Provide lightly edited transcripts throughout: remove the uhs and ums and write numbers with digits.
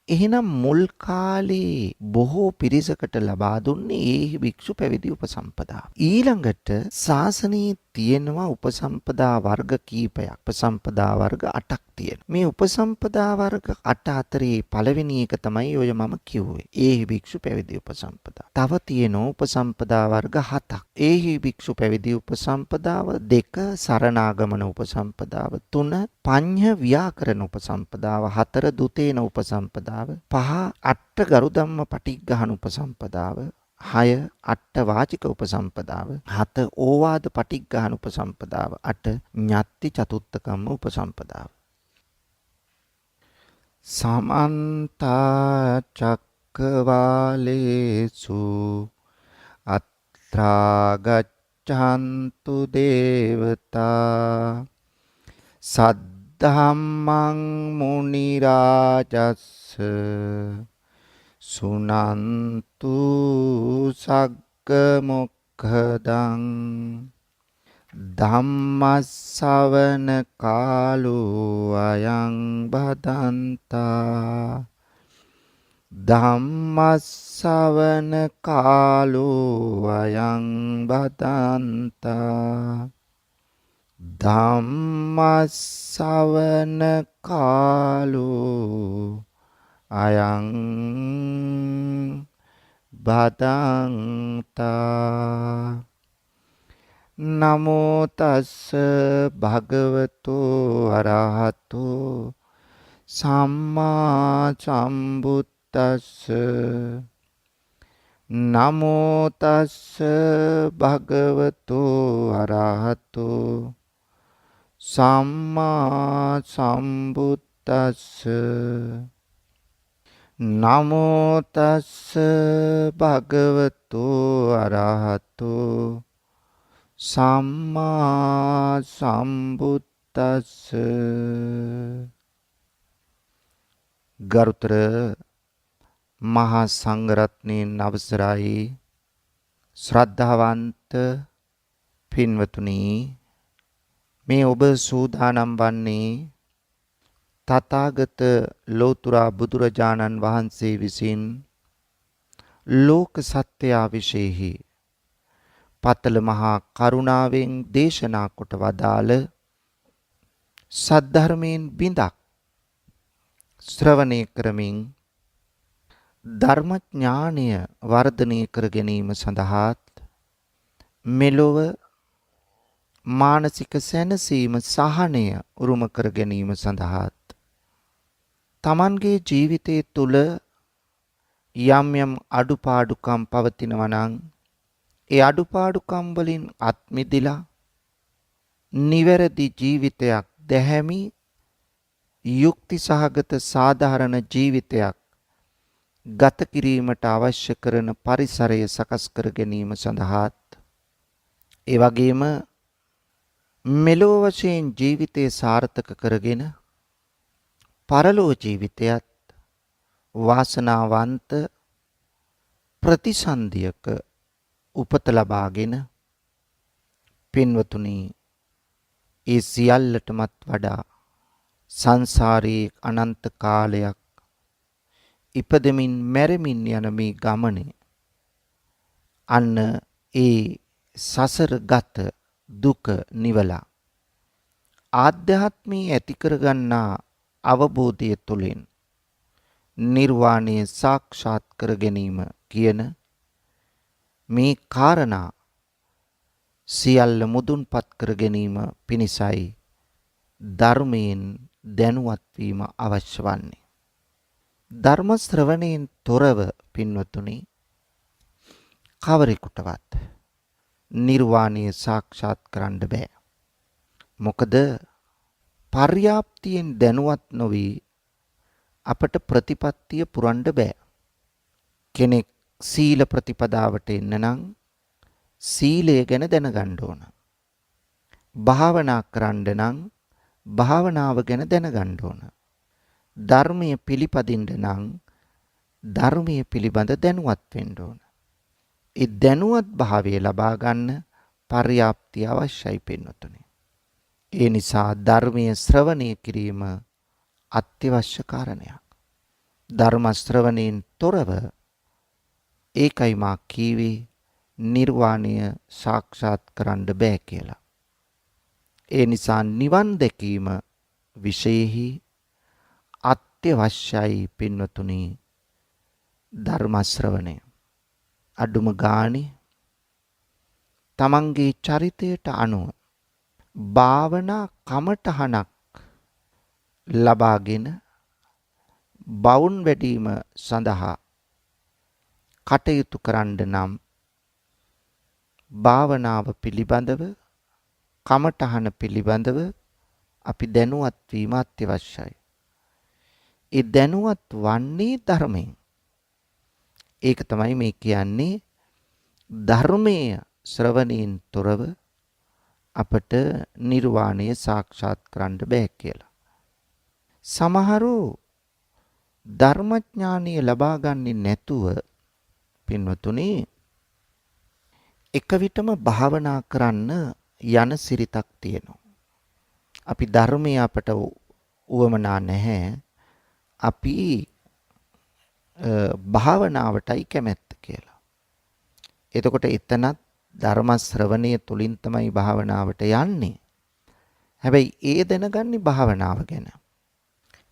එහෙනම් මුල් කාලේ බොහෝ පිරිසකට ලබා දුන්නේ ඒ භික්ෂු පැවිදි උපසම්පදා. ඊළඟට ශාසනයේ තියෙනවා උපසම්පදා වර්ග කීපයක්. උපසම්පදා වර්ග 8ක් තියෙනවා. මේ උපසම්පදා වර්ග 8 අතරේ පළවෙනි එක තමයි ඔය මම කිව්වේ. ඒ භික්ෂු පැවිදි උපසම්පදා. තව තියෙනවා උපසම්පදා වර්ග 7ක්. ඒ භික්ෂු පැවිදි උපසම්පදාව 2, සරණාගමන උපසම්පදාව 3, පඤ්ඤ ව්‍යාකරණ උපසම්පදාව 4, දුතේන උපසම්පදාව 5, අට්ඨ ගරුධම්ම පටිග්ගහන උපසම්පදාව 6, අට්ඨ වාචික උපසම්පදාව 7, ඕවාද පටිග්ගහන උපසම්පදාව 8, ඤත්ති චතුත්ථකම්ම උපසම්පදාව. සමන්ත චක්කවාලේසු අත්‍රා ගච්ඡන්තු දේවතා සද්ධම්මං මුනි රාජස්ස සුනන්තු සග්ග මොක්ඛදං ධම්මස්සවන කාලෝ අයං බදන්තා ධම්මස්සවන කාලෝ අයං බදන්තා ධම්මස්සවන කාලෝ අයං බදන්තා නමෝ තස්ස භගවතු අරහතෝ සම්මා සම්බුද්දස්ස නමෝ තස්ස භගවතු අරහතෝ සම්මා සම්බුද්දස්ස නමෝ තස්ස භගවතු අරහතෝ සම්මා සම්බුද්දස්ස. ගරුතර මහා සංඝරත්නයන් අවසරයි ශ්‍රද්ධාවන්ත පින්වතුනි, මේ ඔබ සූදානම් වන්නේ තථාගත ලෝතුරා බුදුරජාණන් වහන්සේ විසින් ලෝක සත්‍යය විශේෂෙහි පතල මහා කරුණාවෙන් දේශනා කොට වදාළ සද්ධර්මයෙන් බිඳක් ශ්‍රවණය කරමින් ධර්මඥානය වර්ධනය කර ගැනීම සඳහාත් මෙලොව මානසික සැනසීම සහනය උරුම කර ගැනීම සඳහාත් තමන්ගේ ජීවිතය තුළ යම් යම් අඩුපාඩුකම් පවතිනවා නම් ඒ අඩුපාඩුකම් වලින් අත් මිදිලා නිවැරදි ජීවිතයක්, දැහැමි යුක්ති සහගත සාධාරණ ජීවිතයක් ගත කිරීමට අවශ්‍ය කරන පරිසරය සකස් කර ගැනීම සඳහාත් ඒ වගේම මෙලොව වශයෙන් ජීවිතය සාර්ථක කරගෙන පරලෝ ජීවිතයත් වාසනාවන්ත ප්‍රතිසන්දියක උපත ලබාගෙන පින්වතුනි, ඒ සියල්ලටමත් වඩා සංසාරයේ අනන්ත කාලයක් ඉපදෙමින් මැරෙමින් යන මේ ගමනේ අන්න ඒ සසරගත දුක නිවලා ආධ්‍යාත්මී ඇති කරගන්නා අවබෝධය තුළින් නිර්වාණය සාක්ෂාත් කර ගැනීම කියන මේ කාරණා සියල්ල මුදුන්පත් කර ගැනීම පිණිසයි ධර්මයෙන් දැනුවත් වීම අවශ්‍ය වන්නේ. ධර්ම ශ්‍රවණයෙන් තොරව පින්වතුනි කවරෙකුටවත් නිර්වාණය සාක්ෂාත් කරන්න බෑ. මොකද පර්යාප්තියෙන් දැනුවත් නොවි අපට ප්‍රතිපත්තිය පුරන්න බෑ. කෙනෙක් සීල ප්‍රතිපදාවට එන්න නම් සීලය ගැන දැනගන්න ඕන. භාවනා කරන්න නම් භාවනාව ගැන දැනගන්න ඕන. ධර්මයේ පිළිපදින්න නම් ධර්මයේ පිළිබඳ දැනුවත් වෙන්න ඕන. ඒ දැනුවත් භාවය ලබා ගන්න පර්යාප්තිය අවශ්‍යයි පින්වතුනි. ඒ නිසා ධර්මයේ ශ්‍රවණය කිරීම අත්‍යවශ්‍ය කාරණයක්. ධර්ම ශ්‍රවණයෙන් තොරව ඒකයි මා කීවේ නිර්වාණය සාක්ෂාත් කරන්න බෑ කියලා. ඒ නිසා නිවන් දැකීම විශේෂයි අත්‍යවශ්‍යයි පින්වතුනි ධර්ම ශ්‍රවණය. අඩුම ගානේ තමන්ගේ චරිතයට අනුව භාවනා කමටහනක් ලබාගෙන බවුන් වැඩිම සඳහා කටයුතු කරන්න නම් භාවනාව පිළිබඳව කමටහන පිළිබඳව අපි දැනුවත් වීම අත්‍යවශ්‍යයි. ඒ දැනුවත් වන්නේ ධර්මයෙන්. ඒක තමයි මේ කියන්නේ ධර්මයේ ශ්‍රවණයෙන් තොරව අපට නිර්වාණය සාක්ෂාත් කරන්න බෑ කියලා. සමහරු ධර්මඥානය ලබා ගන්නේ නැතුව පින්වතුනි එක විටම භාවනා කරන්න යන සිරිතක් තියෙනවා. අපි ධර්මයේ අපට උවමනා නැහැ. අපි භාවනාවටයි කැමැත්ත කියලා. එතකොට එතනත් ධර්ම ශ්‍රවණය තුලින් තමයි භාවනාවට යන්නේ. හැබැයි ඒ දැනගන්නේ භාවනාව ගැන.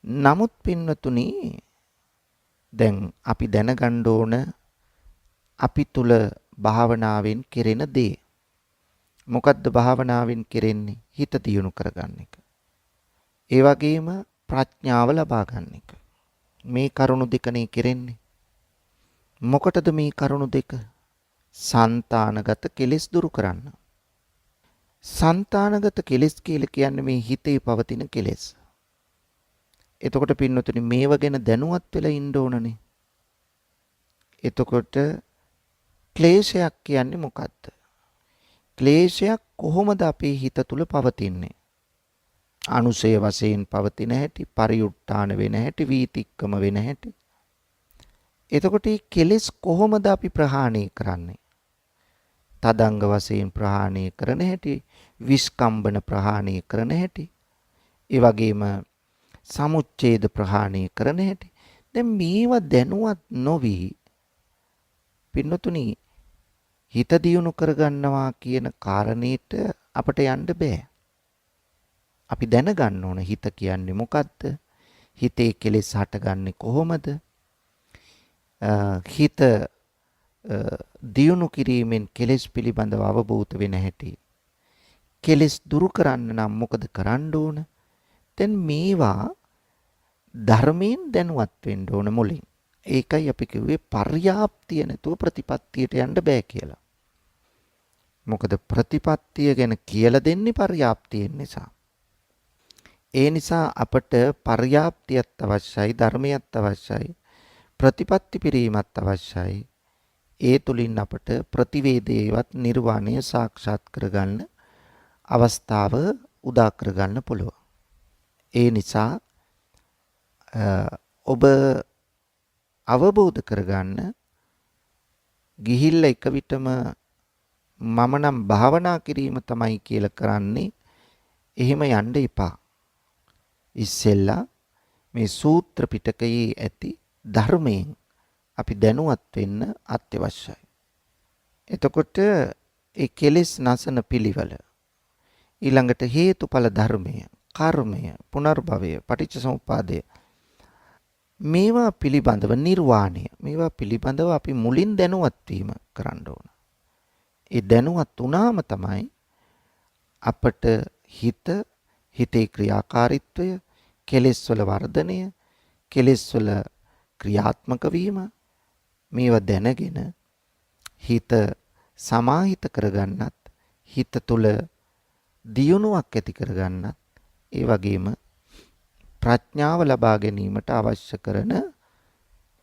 නමුත් පින්වතුනි දැන් අපි දැනගන්න ඕන අපි තුල භාවනාවෙන් කෙරෙන දේ. මොකද්ද භාවනාවෙන් කෙරෙන්නේ? හිත දියුණු කරගන්න එක. ඒ වගේම ප්‍රඥාව ලබා ගන්න එක. මේ කරුණු දෙකනේ කෙරෙන්නේ. මොකටද මේ කරුණු දෙක? సంతానගත කෙලෙස් දුරු කරන්න. సంతానගත කෙලෙස් කියලා කියන්නේ මේ හිතේ පවතින කෙලෙස්. එතකොට පින්නතුනි මේව ගැන දැනුවත් වෙලා ඉන්න ඕනනේ. එතකොට ක්ලේශයක් කියන්නේ මොකද්ද? ක්ලේශයක් කොහොමද අපේ හිත තුල පවතින්නේ? අනුසය වශයෙන් පවතින හැටි, පරිඋත්ථාන වෙන හැටි, වීතික්කම වෙන හැටි. එතකොට මේ කෙලෙස් කොහොමද අපි ප්‍රහාණය කරන්නේ? තදංග වශයෙන් ප්‍රහාණය කරන හැටි, විස්කම්බන ප්‍රහාණය කරන හැටි, ඒ වගේම සමුච්ඡේද ප්‍රහාණය කරන හැටි. දැන් මේවා දැනුවත් නොවි පින්නතුනි හිත දියුණු කරගන්නවා කියන කාරණේට අපට යන්න බෑ. අපි දැනගන්න ඕන හිත කියන්නේ මොකද්ද? හිතේ කෙලෙස් හටගන්නේ කොහොමද? හිත දියුණු කිරීමෙන් කෙලෙස් පිළිබඳව අවබෝධ වෙන හැටි. කෙලෙස් දුරු කරන්න නම් මොකද කරන්න ඕන? දැන් මේවා ධර්මයෙන් දැනුවත් වෙන්න ඕන මුලින්. ඒකයි අපි කිව්වේ පර්යාප්තිය නැතුව ප්‍රතිපත්තියට යන්න බෑ කියලා. මොකද ප්‍රතිපත්තිය ගැන කියලා දෙන්නේ පර්යාප්තියෙන් නිසා. ඒ නිසා අපට පර්යාප්තියත් අවශ්‍යයි, ධර්මයත් අවශ්‍යයි, ප්‍රතිපත්ති පිරීමත් අවශ්‍යයි. ඒ තුලින් අපට ප්‍රතිවේදේවත් නිර්වාණය සාක්ෂාත් කරගන්න අවස්ථාව උදා කරගන්න පුළුවන්. ඒ නිසා ඔබ අවබෝධ කරගන්න ගිහිල්ලා එක විටම මම නම් භාවනා කිරීම තමයි කියලා කරන්නේ. එහෙම යන්න එපා. ඉස්සෙල්ලා මේ සූත්‍ර පිටකයේ ඇති ධර්මයෙන් අපි දැනුවත් වෙන්න අත්‍යවශ්‍යයි. එතකොට ඒ කෙලෙස් නසන පිළිවෙල ඊළඟට හේතුඵල ධර්මය, කර්මය, පුනර්භවය, පටිච්චසමුප්පාදය මේවා පිළිබඳව නිර්වාණය මේවා පිළිබඳව අපි මුලින් දැනුවත් වීම කරන්න ඕන. ඒ දැනුවත් වුණාම තමයි අපට හිතේ ක්‍රියාකාරීත්වය, කෙලෙස් වල වර්ධනය, කෙලෙස් වල ක්‍රියාත්මක වීම මේවා දැනගෙන හිත සමාහිත කරගන්නත්, හිත තුළ දියුණුවක් ඇති කරගන්නත්, ඒ වගේම ප්‍රඥාව ලබා ගැනීමට අවශ්‍ය කරන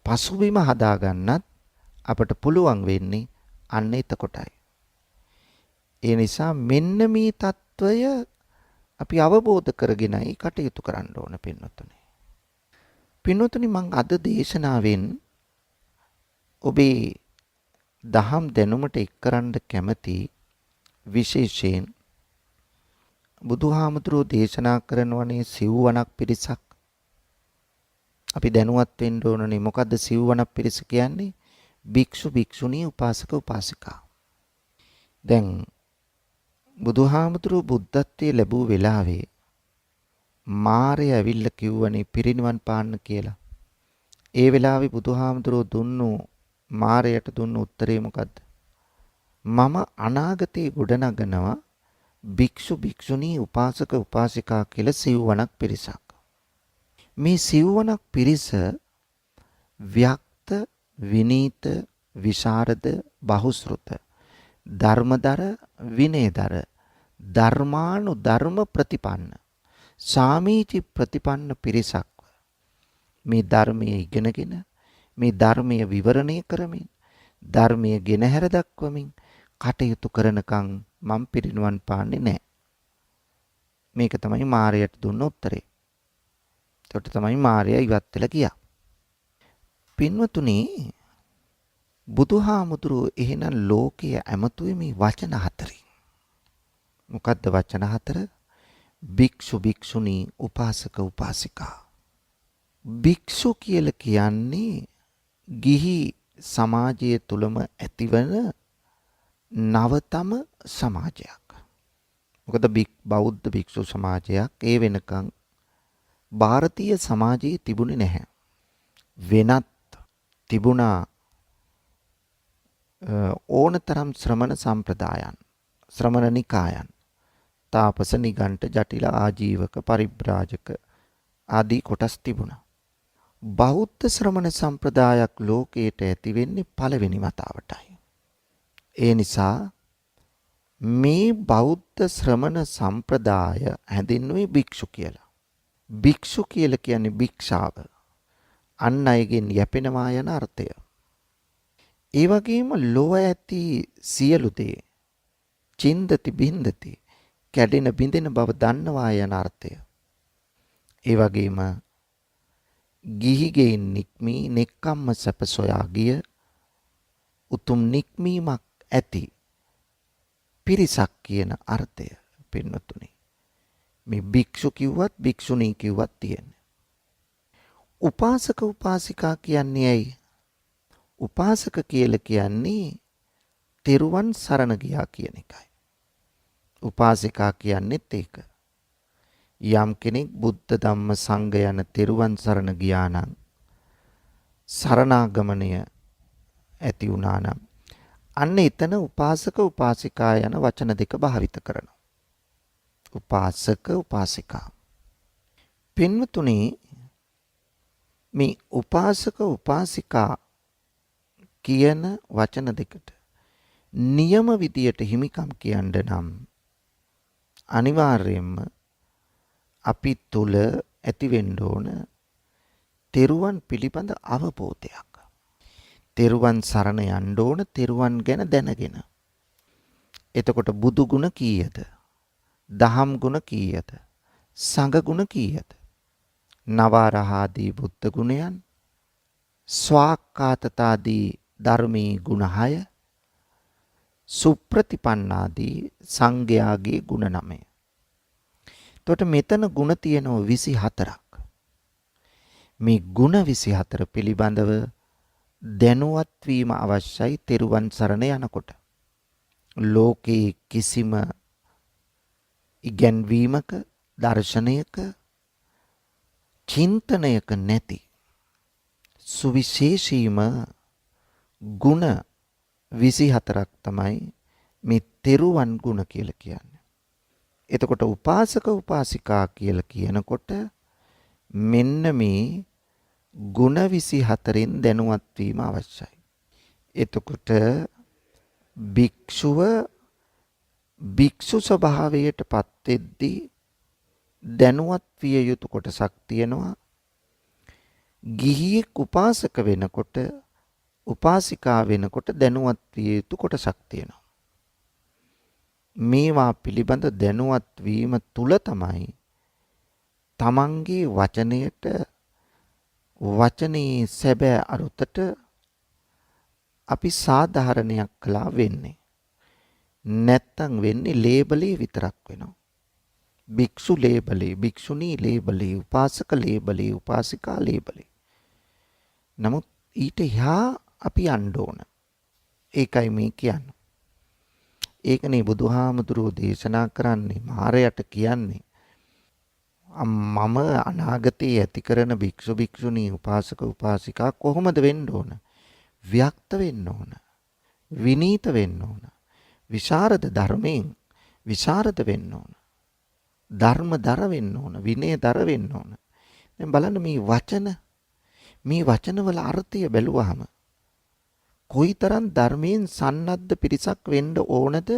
පසුබිම හදාගන්නත් අපට පුළුවන් වෙන්නේ අන්න එතකොටයි. ඒ නිසා මෙන්න මේ తত্ত্বය අපි අවබෝධ කරගෙනයි කටයුතු කරන්න ඕන පින්වතුනි. පින්වතුනි මම අද දේශනාවෙන් ඔබේ දහම් දැනුමට එක්කරන්න කැමති විශේෂයෙන් බුදුහාමුදුරුවෝ දේශනා කරනවනේ සිව්වණක් පිරිසක්. අපි දැනුවත් වෙන්න ඕනනේ මොකද්ද සිව්වනක් පිරිස කියන්නේ? භික්ෂු භික්ෂුණී උපාසක උපාසිකා. දැන් බුදුහාමුදුරුවෝ බුද්ධත්වයේ ලැබූ වෙලාවේ මාරය ඇවිල්ලා කිව්වනේ පිරිනිවන් පාන්න කියලා. ඒ වෙලාවේ බුදුහාමුදුරුවෝ දුන්නු මාරයට දුන්නු උත්තරේ මොකද්ද? මම අනාගතේ ගොඩනගනවා භික්ෂු භික්ෂුණී උපාසක උපාසිකා කියලා සිව්වනක් පිරිසක්. මේ සිව්වනක් පිරිස ව්‍යක්ත විනීත විශාරද බහුශෘත ධර්මදර විනයදර ධර්මානුධර්ම ප්‍රතිපන්න සාමීචි ප්‍රතිපන්න පිරිසක් මේ ධර්මයේ ඉගෙනගෙන මේ ධර්මයේ විවරණය කරමින් ධර්මයේ ගෙනහැර දක්වමින් කටයුතු කරනකම් මම පිරිනුවන් පාන්නේ නැහැ. මේක තමයි මාරයට දුන්න උත්තරේ. ඒකට තමයි මාරයා ඉවත් වෙලා ගියා. පින්වතුනි බුදුහාමුදුරුවෝ එහෙනම් ලෝකයේ ඇමතුවේ මේ වචන හතරෙන්. මොකද්ද වචන හතර? භික්ෂු භික්ෂුණී උපාසක උපාසිකා. භික්ෂු කියලා කියන්නේ ගිහි සමාජය තුලම ඇතිවන නවතම සමාජයක්. මොකද බෞද්ධ භික්ෂු සමාජයක් ඒ වෙනකන් ಭಾರತೀಯ සමාජයේ තිබුණේ නැහැ. වෙනත් තිබුණා ඕනතරම් ශ්‍රමණ සම්ප්‍රදායන්, ශ්‍රමණ නිකායන්, තාපස නිගණ්ඨ ජටිල ආජීවක පරිබ්‍රාජක ආදී කොටස් තිබුණා. බෞද්ධ ශ්‍රමණ සම්ප්‍රදායක් ලෝකයට ඇති වෙන්නේ පළවෙනි වතාවටයි. ඒ නිසා මේ බෞද්ධ ශ්‍රමණ සම්ප්‍රදාය හැඳින්වුවේ භික්ෂු කියලා. භික්ෂු කියලා කියන්නේ භික්ෂාව. අන් අයගෙන් යැපෙනවා යන අර්ථය. ඒ වගේම ලොව ඇති සියලු දේ චින්දති බින්දති කැඩෙන බිඳෙන බව දන්නවා යන අර්ථය. ඒ වගේම ගිහිගෙන් නික්මී නෙක්කම්ම සැප සොයා ගිය උතුම් නික්මීමක් ඇති පිරිසක් කියන අර්ථය පින්වතුනි. මේ භික්ෂු කිව්වත් භික්ෂුණී කිව්වත් තියෙන්නේ. උපාසක උපාසිකා කියන්නේ ඇයි? උපාසක කියලා කියන්නේ තෙරුවන් සරණ ගියා කියන එකයි. උපාසිකා කියන්නේත් ඒක. යම් කෙනෙක් බුද්ධ ධම්ම සංඝ යන තෙරුවන් සරණ ගියා නම් සරණාගමණය ඇති වුණා නම් අන්න එතන උපාසක උපාසිකා යන වචන දෙක භාවිත කරනවා. උපාසක උපාසිකා. පින්වතුනි මේ උපාසක උපාසිකා කියන වචන දෙකට නියම විදියට හිමිකම් කියන්න නම් අනිවාර්යයෙන්ම අපි තුල ඇති වෙන්න ඕන තෙරුවන් පිළිබඳ අවබෝධයක්. තෙරුවන් සරණ යන්න ඕන තෙරුවන් ගැන දැනගෙන. එතකොට බුදු ගුණ කීයද? දහම් ගුණ කීයද? සංඝ ගුණ කීයද? නවරහාදී බුද්ධ ගුණයන්, ස්වාක්ඛාතතාදී ධර්මී ගුණ 6, සුප්‍රතිපන්නාදී සංඝයාගේ ගුණ 9. එතකොට මෙතන ගුණ තියෙනවා 24ක්. මේ ගුණ 24 පිළිබඳව දැනුවත් වීම අවශ්‍යයි තෙරුවන් සරණ යනකොට. ලෝකේ කිසිම ඉගැන්වීමක, දර්ශනයක, චින්තනයක නැති සුවිශේෂීම ගුණ 24ක් තමයි මේ තෙරුවන් ගුණ කියලා කියන්නේ. එතකොට උපාසක උපාසිකා කියලා කියනකොට මෙන්න මේ ගුණ 24න් දැනුවත් වීම අවශ්‍යයි. එතකොට භික්ෂුව භික්ෂු ස්වභාවයට පත් වෙද්දී දැනුවත් විය යුතු කොටසක් තියෙනවා. ගිහියෙක් උපාසක වෙනකොට උපාසිකා වෙනකොට දැනුවත් විය යුතු කොටසක් තියෙනවා. මේවා පිළිබඳ දැනුවත් වීම තුල තමයි තමන්ගේ වචනයට වචනේ සැබෑ අරුතට අපි සාධාරණයක් කළා වෙන්නේ. නැත්තම් වෙන්නේ ලේබලේ විතරක් වෙනවා. භික්ෂු ලේබලේ, භික්ෂුණී ලේබලේ, උපාසක ලේබලේ, උපාසිකා ලේබලේ. නමුත් ඊට එහා අපි යන්න ඕන. ඒකයි මේ කියන්නේ. ඒකනේ බුදුහාමුදුරුවෝ දේශනා කරන්නේ මාරයට කියන්නේ මම අනාගතයේ ඇති කරන භික්ෂු භික්ෂුණී උපාසක උපාසිකා කොහොමද වෙන්න ඕන? ව්‍යක්ත වෙන්න ඕන. විනීත වෙන්න ඕන. විශාරද ධර්මයෙන් විශාරද වෙන්න ඕන. ධර්මදර වෙන්න ඕන. විනයදර වෙන්න ඕන. දැන් බලන්න මේ වචනවල අර්ථය බැලුවහම කොයිතරම් ධර්මයෙන් සන්නද්ධ පිරිසක් වෙන්න ඕනද?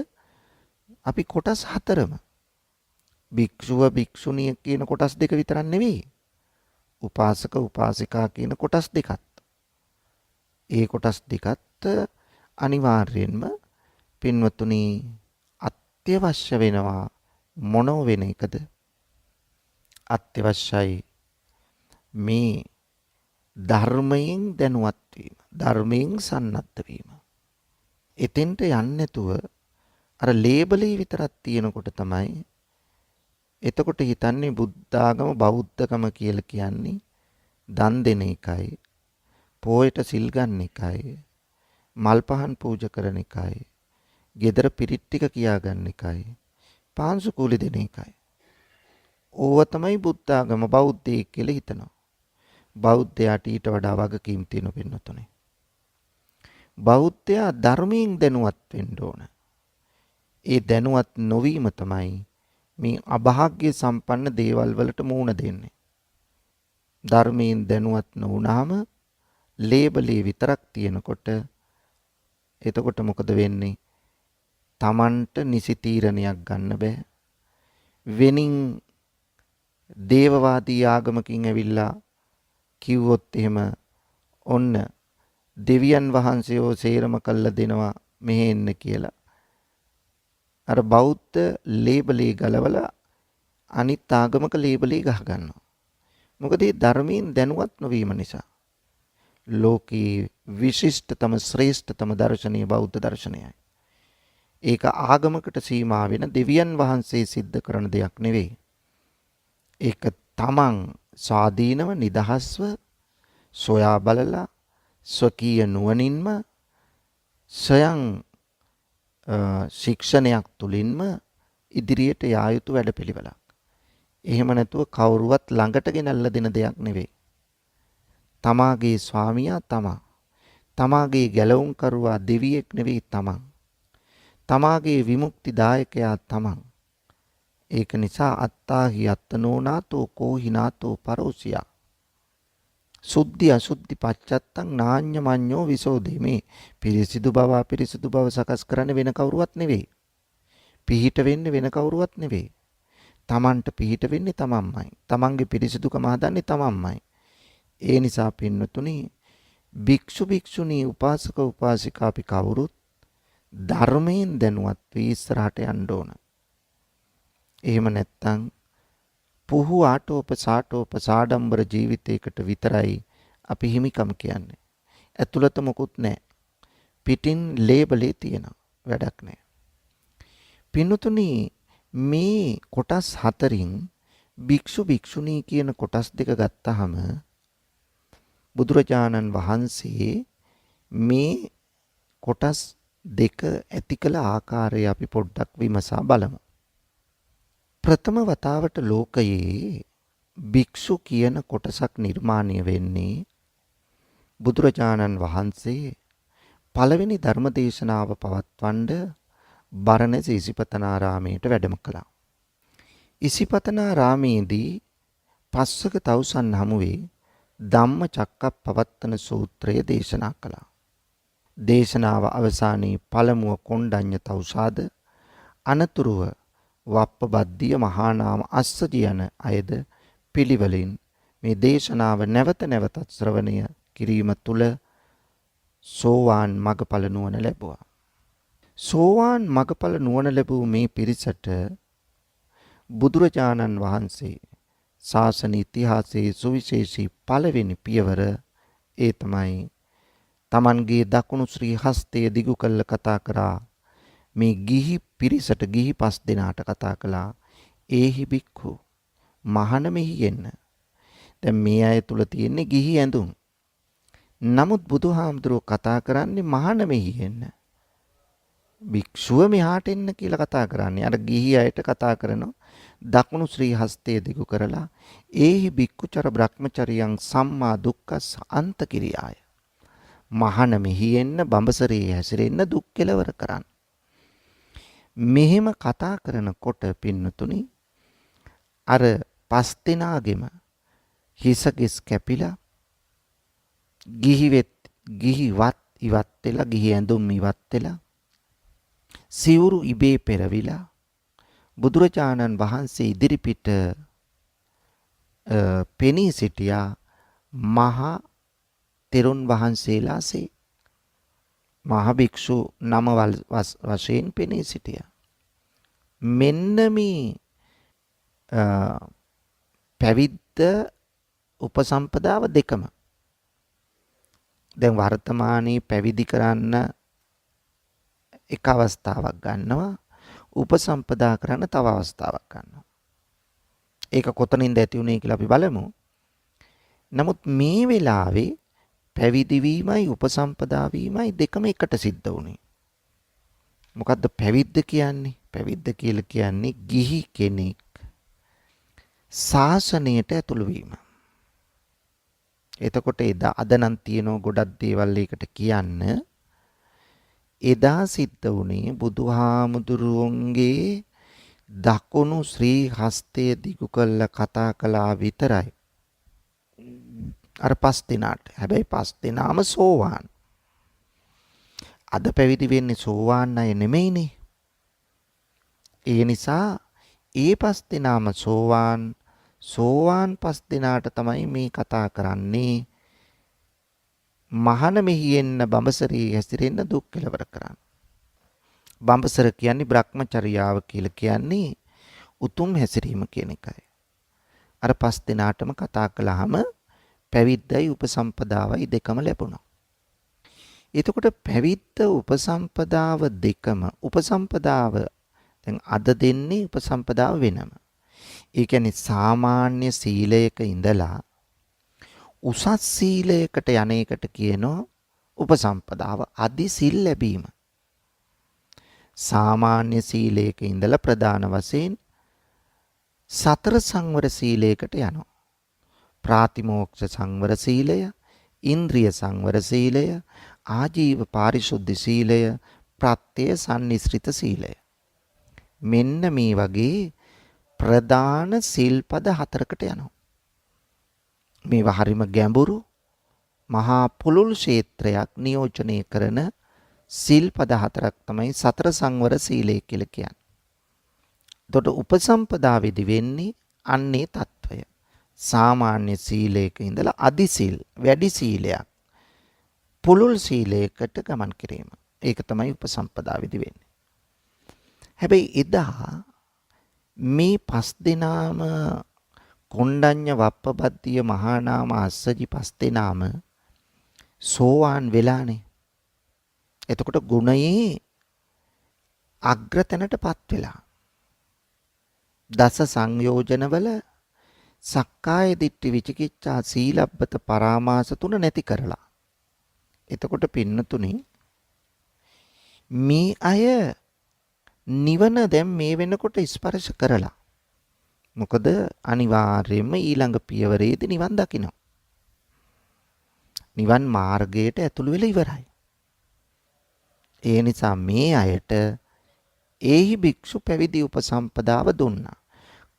අපි කොටස් හතරම භික්ෂුව භික්ෂුණිය කියන කොටස් දෙක විතරක් නෙවෙයි. උපාසක උපාසිකා කියන කොටස් දෙකත්. ඒ කොටස් දෙකත් අනිවාර්යෙන්ම පින්වතුනි අත්‍යවශ්‍ය වෙනවා. මොනෝ වෙන එකද? අත්‍යවශ්‍යයි මේ ධර්මයෙන් දැනුවත් වීම. ධර්මයෙන් සන්නද්ධ වීම. එතෙන්ට යන්නේ නැතුව අර ලේබලේ විතරක් තියෙනකොට තමයි එතකොට හිතන්නේ බුද්ධාගම බෞද්ධකම කියලා කියන්නේ දන් දෙන එකයි, පොයට සිල් ගන්න එකයි, මල් පහන් පූජා කරන එකයි, ගෙදර පිරිත් ටික කියා ගන්න එකයි, පාංශු කූලි දෙන එකයි. ඕව තමයි බුද්ධාගම බෞද්ධයෙක් කියලා හිතනවා. බෞද්ධයාට ඊට වඩා වගකීම් තියෙන පින්නතුනේ. බෞද්ධයා ධර්මයෙන් දැනුවත් වෙන්න ඕන. ඒ දැනුවත් නොවීම තමයි මේ අභාග්‍ය සම්පන්න දේවල් වලට මුහුණ දෙන්නේ. ධර්මයෙන් දැනුවත් නොවුනහම ලේබලේ විතරක් තියෙනකොට එතකොට මොකද වෙන්නේ? Tamanට නිසි තීරණයක් ගන්න බෑ. වෙනින් දේවවාදී ආගමකින් ඇවිල්ලා කිව්වොත් එහෙම ඔන්න දෙවියන් වහන්සේෝ සේරම කළා දෙනවා මෙහෙ එන්න කියලා. අර බෞද්ධ ලේබලේ ගලවලා අනිත් ආගමක ලේබලේ ගහ ගන්නවා. මොකද මේ ධර්මයෙන් දැනුවත් නොවීම නිසා. ලෝකී විශිෂ්ටතම ශ්‍රේෂ්ඨතම දර්ශනීය බෞද්ධ දර්ශනයයි. ඒක ආගමකට සීමා වෙන දෙවියන් වහන්සේ සිද්ධ කරන දෙයක් නෙවෙයි. ඒක තමන් ස්වාධීනව නිදහස්ව සොයා බලලා ස්වකීය නුවණින්ම සයන් ශික්ෂණයක් තුලින්ම ඉදිරියට යා යුතු වැඩපිළිවෙලක්. එහෙම නැතුව කවුරුවත් ළඟට ගෙනල්ලා දෙන දෙයක් නෙවෙයි. තමාගේ ස්වාමියා තමා. තමාගේ ගැලවුම් කරුවා දෙවියෙක් නෙවෙයි තමන්. තමාගේ විමුක්තිදායකයා තමන්. ඒක නිසා අත්තාහි අත්තනෝනාතෝ කෝහිනාතෝ පරෝසියා. සුද්ධි අසුද්ධි පච්චත්තං නාඤ්ඤමඤ්ඤෝ විසෝදෙමේ. පිරිසිදු බව අපිරිසිදු බව සකස් කරන්න වෙන කවුරුවත් නෙවෙයි. පිහිට වෙන්නේ වෙන කවුරුවත් නෙවෙයි. තමන්ට පිහිට වෙන්නේ තමන්මයි. තමන්ගේ පිරිසිදුකම හදන්නේ තමන්මයි. ඒ නිසා පින්නතුනි භික්ෂු භික්ෂුණී උපාසක උපාසිකා අපි කවුරුත් ධර්මයෙන් දැනුවත් වී ඉස්සරහට යන්න ඕන. එහෙම නැත්නම් පුහු ආටෝප සාටෝප සාඩම්බර ජීවිතයකට විතරයි අපි හිමිකම් කියන්නේ. ඇතුළත මොකුත් නැහැ. පිටින් ලේබලේ තියෙන වැඩක් නැහැ. පින්නතුනි මේ කොටස් හතරින් භික්ෂු භික්ෂුණී කියන කොටස් දෙක ගත්තාම බුදුරජාණන් වහන්සේ මේ කොටස් දෙක ඇති කළ ආකාරය අපි පොඩ්ඩක් විමසා බලමු. ප්‍රථම වතාවට ලෝකයේ භික්ෂු කියන කොටසක් නිර්මාණය වෙන්නේ බුදුරජාණන් වහන්සේ පළවෙනි ධර්ම දේශනාව පවත්වන්න බරණැස ඉසිපතනාරාමයට වැඩම කළා. ඉසිපතනාරාමේදී පස්වක තවුසන් හමුවේ ධම්මචක්කප්පවත්තන සූත්‍රය දේශනා කළා. දේශනාව අවසානයේ පළමුව කොණ්ඩඤ්ඤ තවුසාද අනතුරුව වප්පබද්දිය මහානාම අස්සජි යන අයද පිළිවෙලින් මේ දේශනාව නැවත නැවතත් ශ්‍රවණය කිරීම තුළ සෝවාන් මගඵල නුවණ ලැබුවා. සෝවාන් මගඵල නුවණ ලැබූ මේ පිරිසට බුදුරජාණන් වහන්සේ ශාසන ඉතිහාසයේ සුවිශේෂී පළවෙනි පියවර ඒ තමයි තමන්ගේ දකුණු ශ්‍රී හස්තය දිගු කළ කතා කරා. මේ ගිහි පිරිසට ගිහි 5 දෙනාට කතා කළා. ඒහි බික්ඛු මහණ මෙහි එන්න. දැන් මේ අය තුල තියෙන්නේ ගිහි ඇඳුම්. නමුත් බුදුහාමුදුරුවෝ කතා කරන්නේ මහාන මෙහි එන්න. භික්ෂුව මෙහාට එන්න කියලා කතා කරන්නේ. අර ගිහි අයට කතා කරනවා දකුණු ශ්‍රී හස්තය දිගු කරලා ඒහි භික්ඛුචර බ්‍රහ්මචරියං සම්මා දුක්ඛස් අන්ත කිරියාය. මහාන මෙහි එන්න බඹසරේ හැසිරෙන්න දුක් කෙලවර කරන්න. මෙහෙම කතා කරනකොට පින්නතුනි අර පස් දෙනාගෙම හිසකිස් කැපිලා ගිහිවත් ඉවත් වෙලා ගිහි ඇඳුම් ඉවත් වෙලා සිවුරු ඉබේ පෙරවිලා බුදුරජාණන් වහන්සේ ඉදිරිපිට පෙනී සිටියා මහා තෙරුන් වහන්සේලාසේ මහ භික්ෂු නම වශයෙන් පෙනී සිටියා. මෙන්න මේ පැවිද්ද උපසම්පදාව දෙකම දැන් වර්තමානයේ පැවිදි කරන්න එක අවස්ථාවක් ගන්නවා උපසම්පදා කරන්න තව අවස්ථාවක් ගන්නවා. ඒක කොතනින්ද ඇති වුනේ කියලා අපි බලමු. නමුත් මේ වෙලාවේ පැවිදි වීමයි උපසම්පදා වීමයි දෙකම එකට සිද්ධ වුනේ. මොකද්ද පැවිද්ද කියන්නේ? පැවිද්ද කියලා කියන්නේ ගිහි කෙනෙක් ශාසනයට ඇතුළු වීම. එතකොට එදා අද නම් තියෙන ගොඩක් දේවල් ඒකට කියන්න එදා සිද්ධ වුණේ බුදුහාමුදුරුවන්ගේ දකුණු ශ්‍රී හස්තය දිගු කළ කතා කළා විතරයි. අර පස් දිනාට. හැබැයි පස් දිනාම සෝවාන්. අද පැවිදි වෙන්නේ සෝවාන් අය නෙමෙයිනේ. ඒ නිසා ඒ පස් දිනාම සෝවාන් පස් දිනාට තමයි මේ කතා කරන්නේ. මහාන මෙහි එන්න බඹසරේ හැසිරෙන්න දුක් කෙලවර කරන්න. බඹසර කියන්නේ බ්‍රහ්මචර්යාව කියලා කියන්නේ උතුම් හැසිරීම කියන එකයි. අර පස් දිනාටම කතා කළාම පැවිද්දයි උපසම්පදාවයි දෙකම ලැබුණා. එතකොට පැවිද්ද උපසම්පදාව දෙකම උපසම්පදාව දැන් අද දෙන්නේ උපසම්පදාව වෙනම. ඒ කියන්නේ සාමාන්‍ය සීලයක ඉඳලා උසස් සීලයකට යන එකට කියනවා උපසම්පදාව අදි සිල් ලැබීම. සාමාන්‍ය සීලයක ඉඳලා ප්‍රධාන වශයෙන් සතර සංවර සීලයකට යනවා. ප්‍රාතිමෝක්ෂ සංවර සීලය, ඉන්ද්‍රිය සංවර සීලය, ආජීව පාරිශුද්ධ සීලය, ප්‍රත්‍ය සම්නිස්ෘත සීලය. මෙන්න මේ වගේ ප්‍රධාන සිල්පද හතරකට යනවා. මේවා හරිම ගැඹුරු මහා පුළුල් ක්ෂේත්‍රයක් නියෝජනය කරන සිල්පද හතරක් තමයි සතර සංවර සීලය කියලා කියන්නේ. එතකොට උපසම්පදාවේදී වෙන්නේ අන්නේ తত্ত্বය. සාමාන්‍ය සීලයක ඉඳලා අදි සීල්, වැඩි සීලයක්, පුළුල් සීලයකට ගමන් කිරීම. ඒක තමයි උපසම්පදාවේදී වෙන්නේ. හැබැයි එදා මේ පස් දෙනාම කොණ්ඩඤ්ඤ වප්පබද්දිය මහානාම අස්සජි පස් දෙනාම සෝවාන් වෙලානේ. එතකොට ගුණයේ අග්‍රතැනටපත් වෙලා දස සංයෝජනවල සක්කාය දිට්ඨි විචිකිච්ඡා සීලබ්බත පරාමාස තුන නැති කරලා. එතකොට පින්නතුනේ මේ අය නිවන දැන් මේ වෙනකොට ස්පර්ශ කරලා. මොකද අනිවාර්යයෙන්ම ඊළඟ පියවරේදී නිවන් දකිනවා. නිවන් මාර්ගයට ඇතුළු වෙලා ඉවරයි. ඒ නිසා මේ අයට ඒහි භික්ෂු පැවිදි උපසම්පදාව දුන්නා.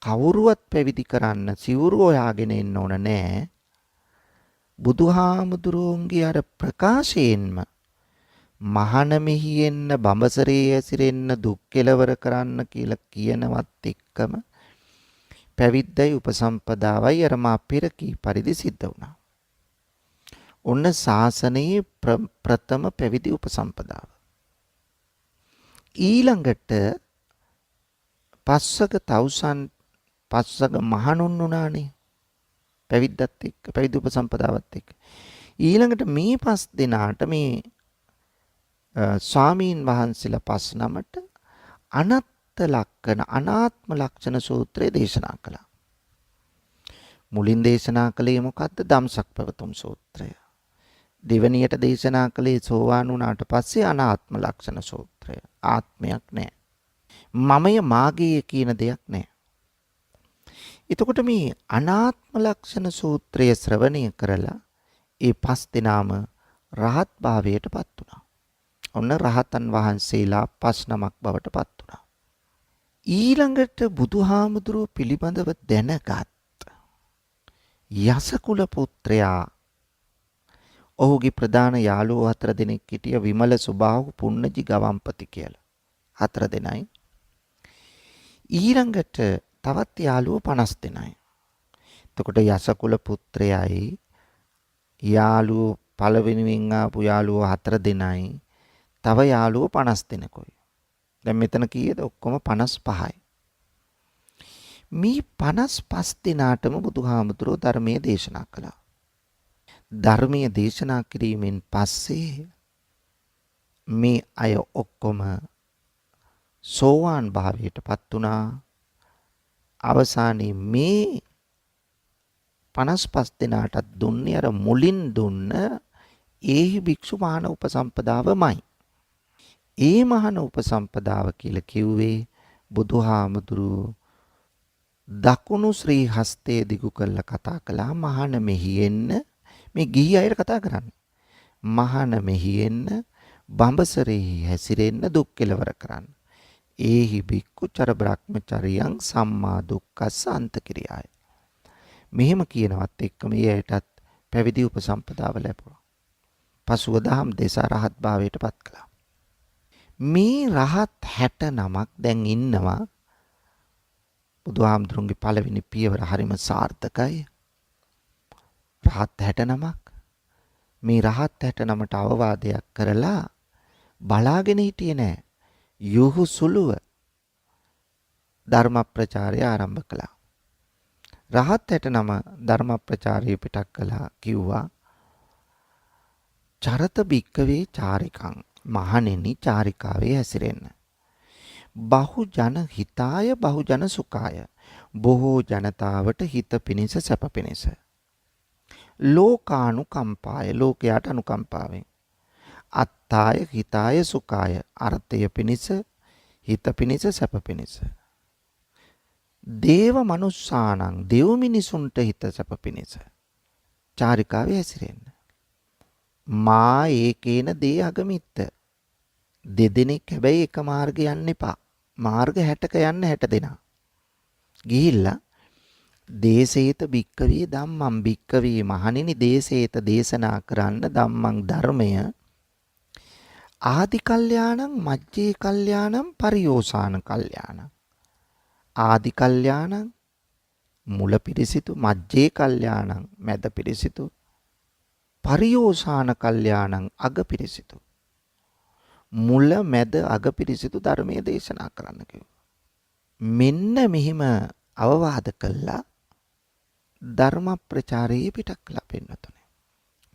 කවුරුවත් පැවිදි කරන්න සිවුරු හොයාගෙන එන්න ඕන නෑ. බුදුහාමුදුරුවන්ගේ අර ප්‍රකාශයෙන්ම මහාන මෙහි එන්න බඹසරේ ඇසිරෙන්න දුක් කෙලවර කරන්න කියලා කියනවත් එක්කම පැවිද්දයි උපසම්පදාවයි අර මා පෙර කී පරිදි සිද්ධ වුණා. ඔන්න ශාසනයේ ප්‍රථම පැවිදි උපසම්පදාව. ඊළඟට පස්සක තවුසන් පස්සක මහණුන් වුණානේ පැවිද්දත් එක්ක පැවිදි උපසම්පදාවත් එක්ක. ඊළඟට මේ පස් දෙනාට මේ ස්වාමීන් වහන්සේලා පස් නමට අනාත්ම ලක්ෂණ සූත්‍රය දේශනා කළා. මුලින් දේශනා කළේ මොකද්ද? ධම්සක් පැවතුම් සූත්‍රය. දෙවනියට දේශනා කළේ සෝවාන් වුණාට පස්සේ අනාත්ම ලක්ෂණ සූත්‍රය. ආත්මයක් නැහැ. මමය මාගේ කියන දෙයක් නැහැ. එතකොට මේ අනාත්ම ලක්ෂණ සූත්‍රය ශ්‍රවණය කරලා ඒ පස් දෙනාම රහත් භාවයට පත් වුණා. ඔන්න රහතන් වහන්සේලා පස් නමක් බවට පත් වුණා. ඊළඟට බුදුහාමුදුරුව පිළිබඳව දැනගත් යසකුල පුත්‍රයා ඔහුගේ ප්‍රධාන යාළුවෝ 4 දෙනෙක් හිටිය විමල සුභාහු පුන්නජි ගවම්පති කියලා. 4 දෙනයි. ඊළඟට තවත් යාළුවෝ 50 දෙනයි. එතකොට යසකුල පුත්‍රයයි යාළුවෝ පළවෙනිවෙන් ආපු යාළුවෝ 4 දෙනයි. තව යාළුවෝ 50 දෙනෙකුයි. දැන් මෙතන කීයද? ඔක්කොම 55යි. මේ 55 දෙනාටම බුදුහාමුදුරුවෝ ධර්මයේ දේශනා කළා. ධර්මයේ දේශනා කිරීමෙන් පස්සේ මේ අය ඔක්කොම සෝවාන් භාවයටපත් වුණා. අවසානයේ මේ 55 දෙනාටත් දුන්නේ අර මුලින් දුන්න ඒහි භික්ෂු මහාන උපසම්පදාවමයි. ඒ මහාන උපසම්පදාව කියලා කිව්වේ බුදුහාමුදුරුවෝ දකුණු ශ්‍රී හස්තයේ දිගු කරලා කතා කළා. මහාන මෙහි එන්න, මේ ගිහි අයට කතා කරන්නේ. මහාන මෙහි එන්න, බඹසරෙහි හැසිරෙන්න, දුක් කෙලවර කරන්න. ඒහි භික්ඛුචර බ්‍රහ්මචරියං සම්මා දුක්ඛස්ස අන්තකිරියාය. මෙහෙම කියනවත් එක්ක මේ ඇයටත් පැවිදි උපසම්පදාව ලැබුණා. පසුව දහම් දේශ රහත් භාවයට පත් කළා. මේ රහත් 69ක් දැන් ඉන්නවා. බුදුහාමුදුරන්ගේ පළවෙනි පියවර හරිම සාර්ථකයි. රහත් 69ක්. මේ රහත් 69ට අවවාදයක් කරලා බලාගෙන හිටියේ නෑ. යොහු සුළුව ධර්ම ප්‍රචාරය ආරම්භ කළා. රහත් 69 ධර්ම ප්‍රචාරය පිටක් කළා කිව්වා චරත භික්කවේ චාරිකං මහණෙනි චාරිකාවේ හැසිරෙන්න. බහුජන හිතාය බහුජන සුඛාය. බොහෝ ජනතාවට හිත පිණිස සැප පිණිස. ලෝකානුකම්පාය ලෝකයට අනුකම්පාවෙන්. අත්තාය හිතාය සුඛාය අර්ථය පිණිස හිත පිණිස සැප පිණිස. දේව මනුස්සානං දෙව් මිනිසුන්ට හිත සැප පිණිස. චාරිකාවේ හැසිරෙන්න. මා ඒකේන දේ අගමිත්ත. දෙදෙනෙක් හැබැයි එක මාර්ගේ යන්න එපා. මාර්ග 60ක යන්න 60 දෙනා. ගිහිල්ලා දේසේත භික්කවේ ධම්මං භික්කවේ මහණෙනි දේසේත දේශනා කරන්න ධම්මං ධර්මය ආදි කල්යාණං මජ්ජේ කල්යාණං පරියෝසాన කල්යාණං. ආදි කල්යාණං මුල පිරිසිතු, මජ්ජේ කල්යාණං මැද පිරිසිතු, පරියෝසాన කල්යාණං අග පිරිසිතු. මුල මැද අග පිරිසිතු ධර්මයේ දේශනා කරන්න කිව්වා. මෙන්න මෙහිම අවවාද කළා ධර්ම ප්‍රචාරයේ පිටක් කළා පෙන්නතුනේ.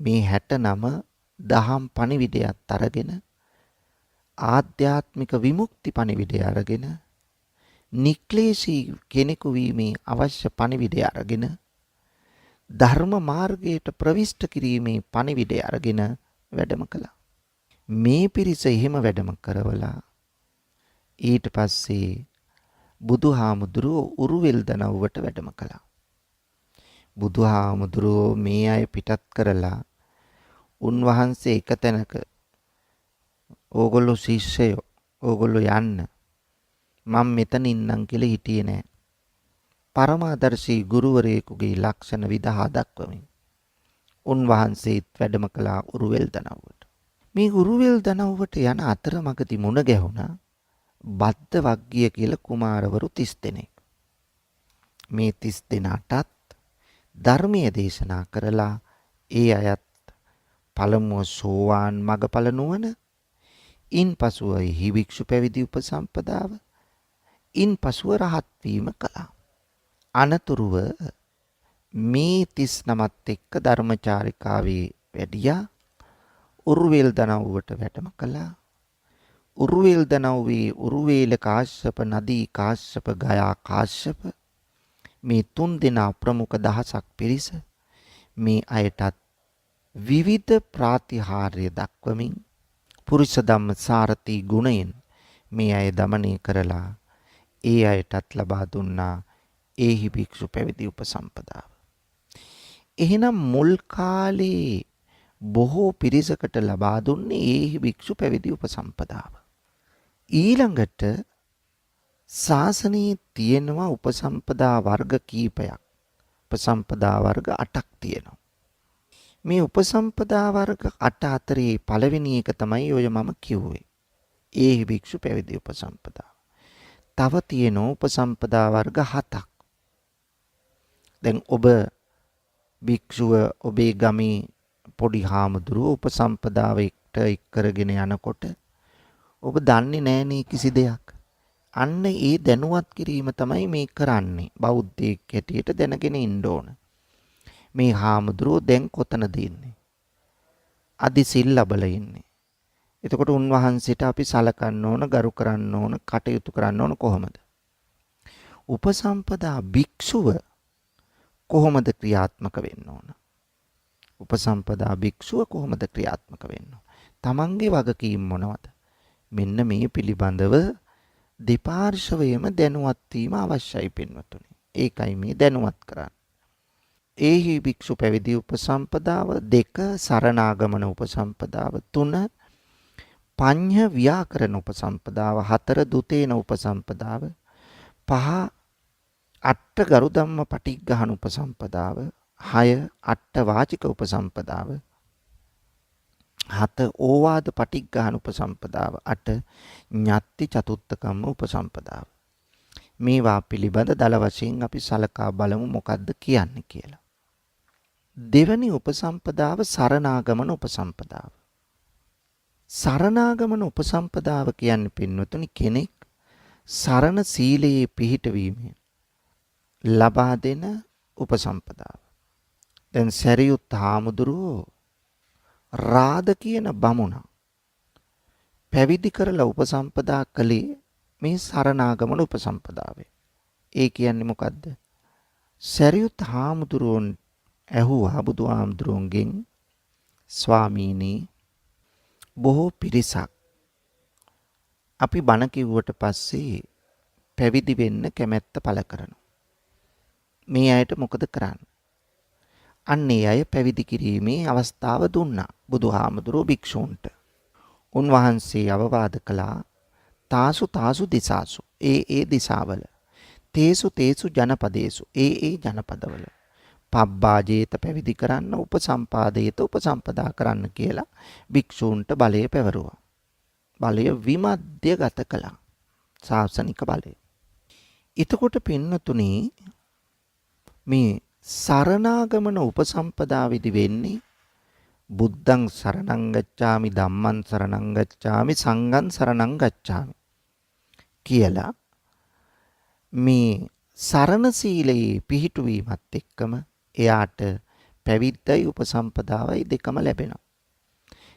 මේ 69 දහම් පණිවිඩයත් අරගෙන ආධ්‍යාත්මික විමුක්ති පණිවිඩය අරගෙන නික්ලේශී කෙනෙකු වීමේ අවශ්‍ය පණිවිඩය අරගෙන ධර්ම මාර්ගයට ප්‍රවිෂ්ඨ කිරීමේ පණිවිඩය අරගෙන වැඩම කළා. මේ පිරිස එහෙම වැඩම කරවලා ඊට පස්සේ බුදුහාමුදුරුවෝ උරුවෙල් දනව්වට වැඩම කළා. බුදුහාමුදුරුවෝ මේ අය පිටත් කරලා උන්වහන්සේ එක තැනක ඕගොල්ලෝ ශිෂ්‍යයෝ ඕගොල්ලෝ යන්න මම මෙතන ඉන්නම් කියලා හිටියේ නෑ. පරමාදර්ශී ගුරුවරයෙකුගේ ලක්ෂණ විදහා දක්වමින් උන්වහන්සේත් වැඩම කළා උරුවෙල් දනව්වට. මේ උරුවෙල් දනව්වට යන අතරමඟදී මුණ ගැහුණා බද්ද වග්ගිය කියලා කුමාරවරු 30 දෙනෙක්. මේ 30 දෙනාටත් ධර්මයේ දේශනා කරලා ඒ අයත් පළමුව සෝවාන් මගඵල නුවණ, ඉන්පසුව හිවික්ෂු පැවිදි උපසම්පදාව, ඉන්පසුව රහත් වීම කළා. අනතුරුව මේ 39ත් එක්ක ධර්මචාරිකාවේ වැඩියා උරුවෙල් දනව්වට වැඩම කළා. උරුවෙල් දනව්වේ උරුවේල කාශ්‍යප, නදී කාශ්‍යප, ගයා කාශ්‍යප මේ 3 දෙනා ප්‍රමුඛ දහසක් පිරිස මේ අයටත් විවිධ ප්‍රාතිහාර්ය දක්වමින් පුරුෂ ධම්ම සාරති ගුණයෙන් මේ අය দমনය කරලා ඒ අයටත් ලබා දුන්නා ඒහි භික්ෂු පැවිදි උපසම්පදාව. එහෙනම් මුල් කාලේ බොහෝ පිරිසකට ලබා දුන්නේ ඒහි භික්ෂු පැවිදි උපසම්පදාව. ඊළඟට ශාසනයේ තියෙනවා උපසම්පදා වර්ග කීපයක්. උපසම්පදා වර්ග 8ක් තියෙනවා. මේ උපසම්පදා වර්ග 8 අතරේ පළවෙනි එක තමයි ඔය මම කිව්වේ. ඒහි භික්ෂු පැවිදි උපසම්පදාව. තව තියෙනවා උපසම්පදා වර්ග 7ක්. දැන් ඔබ භික්ෂුව ඔබේ ගමේ පොඩි හාමුදුරුවෝ උපසම්පදාවට එක් කරගෙන යනකොට ඔබ දන්නේ නැහනේ කිසි දෙයක්. අන්න ඒ දැනුවත් කිරීම තමයි මේ කරන්නේ. බෞද්ධයෙක් හැටියට දැනගෙන ඉන්න ඕන. මේ හාමුදුරුවෝ දැන් කොතනද ඉන්නේ? අදි සිල් ලබල ඉන්නේ. එතකොට උන්වහන්සේට අපි සලකන්න ඕන, ගරු කරන්න ඕන, කටයුතු කරන්න ඕන කොහොමද? උපසම්පදා භික්ෂුව කොහොමද ක්‍රියාත්මක වෙන්න ඕන? උපසම්පදා භික්ෂුව කොහොමද ක්‍රියාත්මක වෙන්න ඕන? තමන්ගේ වගකීම් මොනවද? මෙන්න මේ පිළිබඳව දෙපාර්ශවයම දැනුවත් වීම අවශ්‍යයි පින්වතුනි. ඒකයි මේ දැනුවත් කරන්නේ. ඒහි භික්ෂු පැවිදි උපසම්පදාව 2 සරණාගමන උපසම්පදාව 3 පඤ්ඤ ව්‍යාකරණ උපසම්පදාව 4 දුතේන උපසම්පදාව 5 අට්ඨ ගරු ධම්ම පටිග්ගහන උපසම්පදාව 6 අට්ඨ වාචික උපසම්පදාව 7 ඕවාද පටිග්ගහන උපසම්පදාව 8 ඤත්ති චතුත්ථකම්ම උපසම්පදාව. මේවා පිළිබඳ දල වශයෙන් අපි සලකා බලමු මොකද්ද කියන්නේ කියලා. දෙවැනි උපසම්පදාව සරණාගමන උපසම්පදාව. සරණාගමන උපසම්පදාව කියන්නේ පින්වතුනි කෙනෙක් සරණ සීලයේ පිහිටවීමෙන් ලබා දෙන උපසම්පදාව. දැන් සරියුත් හාමුදුරුවෝ රාද කියන බමුණා පැවිදි කරලා උපසම්පදා කළේ මේ සරණාගමන උපසම්පදාවේ. ඒ කියන්නේ මොකද්ද? සරියුත් හාමුදුරුවෝ ඇහුවා බුදුහාමුදුරුවන්ගෙන්, ස්වාමීනි බොහෝ පිරිසක් අපි බණ කිව්වට පස්සේ පැවිදි වෙන්න කැමැත්ත පළ කරනවා. මේ අයට මොකද කරන්නේ? අන්න ඒ අය පැවිදි කිරීමේ අවස්ථාව දුන්නා බුදුහාමුදුරුවෝ භික්ෂූන්ට. උන්වහන්සේ අවවාද කළා තාසු දිසාසු ඒ දිසාවල තේසු ජනපදේසු ඒ ජනපදවල පබ්බාජේත පැවිදි කරන්න උපසම්පාදේත උපසම්පදා කරන්න කියලා භික්ෂූන්ට බලය පැවරුවා. බලය විමධ්‍යගත කළා. ශාසනික බලය. එතකොට පින්නතුනි මේ සරණාගමන උපසම්පදාවේදී වෙන්නේ බුද්ධං සරණං ගච්ඡාමි ධම්මං සරණං ගච්ඡාමි සංඝං සරණං ගච්ඡාමි කියලා මේ සරණ සීලයේ පිහිටුවීමත් එක්කම එයාට පැවිද්දයි උපසම්පදාවයි දෙකම ලැබෙනවා.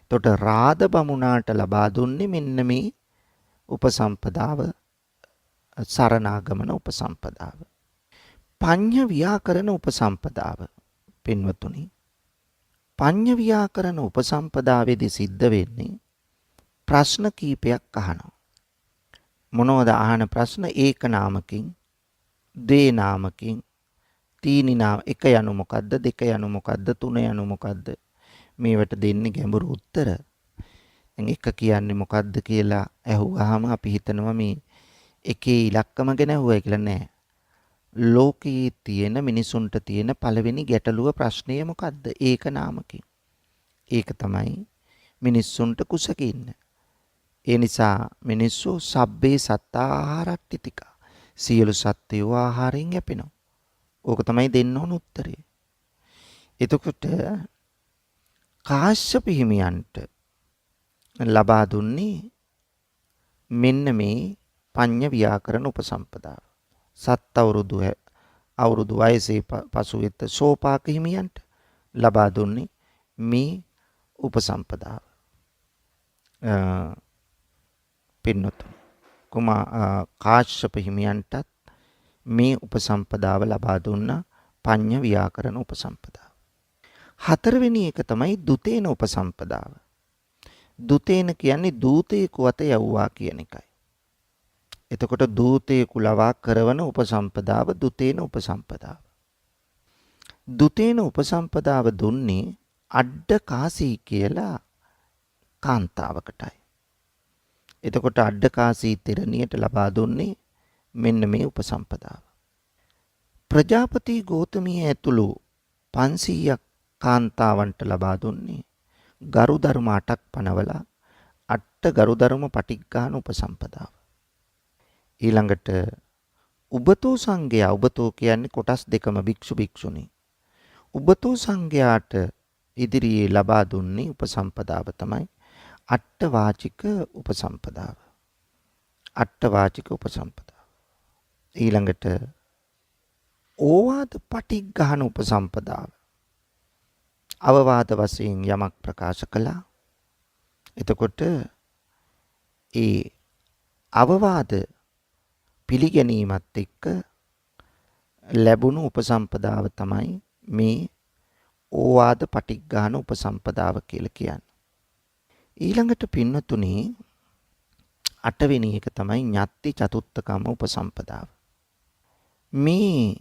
එතකොට රාද බමුණාට ලබා දුන්නේ මෙන්න මේ උපසම්පදාව සරණාගමන උපසම්පදාව. පඤ්ඤ ව්‍යාකරණ උපසම්පදාව පින්වතුනි පඤ්ඤ ව්‍යාකරණ උපසම්පදාවේදී සිද්ධ වෙන්නේ ප්‍රශ්න කීපයක් අහනවා. මොනවද අහන ප්‍රශ්න? ඒක නාමකින්, ද්වේ නාමකින්, තීනි නාම, එක යනු මොකද්ද, දෙක යනු මොකද්ද, තුන යනු මොකද්ද? මේවට දෙන්නේ ගැඹුරු උත්තර. දැන් එක කියන්නේ මොකද්ද කියලා ඇහුවාම අපි හිතනවා මේ එකේ ඉලක්කම ගැන ඇහුවයි කියලා. නෑ. ලෝකයේ තියෙන මිනිසුන්ට තියෙන පළවෙනි ගැටලුව ප්‍රශ්නය මොකද්ද? ඒක නාමකින්. ඒක තමයි මිනිස්සුන්ට කුසකින්න. ඒ නිසා මිනිස්සු සබ්බේ සත්තා ආහාරට්ටිතිකා. සියලු සත්ත්වෝ ආහාරයෙන් යැපෙනවා. ඕක තමයි දෙන්න ඕන උත්තරේ. එතකොට කාශ්‍යප හිමියන්ට ලබා දුන්නේ මෙන්න මේ පඤ්ඤ ව්‍යාකරණ උපසම්පදාව. සත් අවුරුදු වයසේ පසු වෙත සෝපාක හිමියන්ට ලබා දුන්නේ මේ උපසම්පදාව. පින්නතුනි කාශ්‍යප හිමියන්ටත් මේ උපසම්පදාව ලබා දුන්නා පඤ්ඤ ව්‍යාකරණ උපසම්පදාව. හතරවෙනි එක තමයි දුතේන උපසම්පදාව. දුතේන කියන්නේ දූතයෙකු අත යවුවා කියන එකයි. එතකොට දූතයෙකු ලවා කරවන උපසම්පදාව දුතේන උපසම්පදාව. දුතේන උපසම්පදාව දුන්නේ අඩ්ඩ කාසී කියලා කාන්තාවකටයි. එතකොට අඩ්ඩ කාසී තෙරණියට ලබා දුන්නේ මෙන්න මේ උපසම්පදාව. ප්‍රජාපති ගෝතමිය ඇතුළු 500ක් කාන්තාවන්ට ලබා දුන්නේ ගරු ධර්ම 8ක් පනවලා අට ගරු ධර්ම පටිග්ගාන උපසම්පදාව. ඊළඟට උබතෝ සංඝයා, උබතෝ කියන්නේ කොටස් දෙකම භික්ෂු භික්ෂුණී. උබතෝ සංඝයාට ඉදිරියේ ලබා දුන්නේ උපසම්පදාව තමයි අට වාචික උපසම්පදාව. අට වාචික උපසම්පදාව. ඊළඟට ඕවාද පටිග්ගාන උපසම්පදාව. අවවාද වශයෙන් යමක් ප්‍රකාශ කළා. එතකොට ඒ අවවාද පිළිගැනීමත් එක්ක ලැබුණු උපසම්පදාව තමයි මේ ඕවාද පටිග්ගාන උපසම්පදාව කියලා කියන්නේ. ඊළඟට පින්නතුනි අටවෙනි එක තමයි ඤත්ති චතුත්ථකම්ම උපසම්පදාව. මේ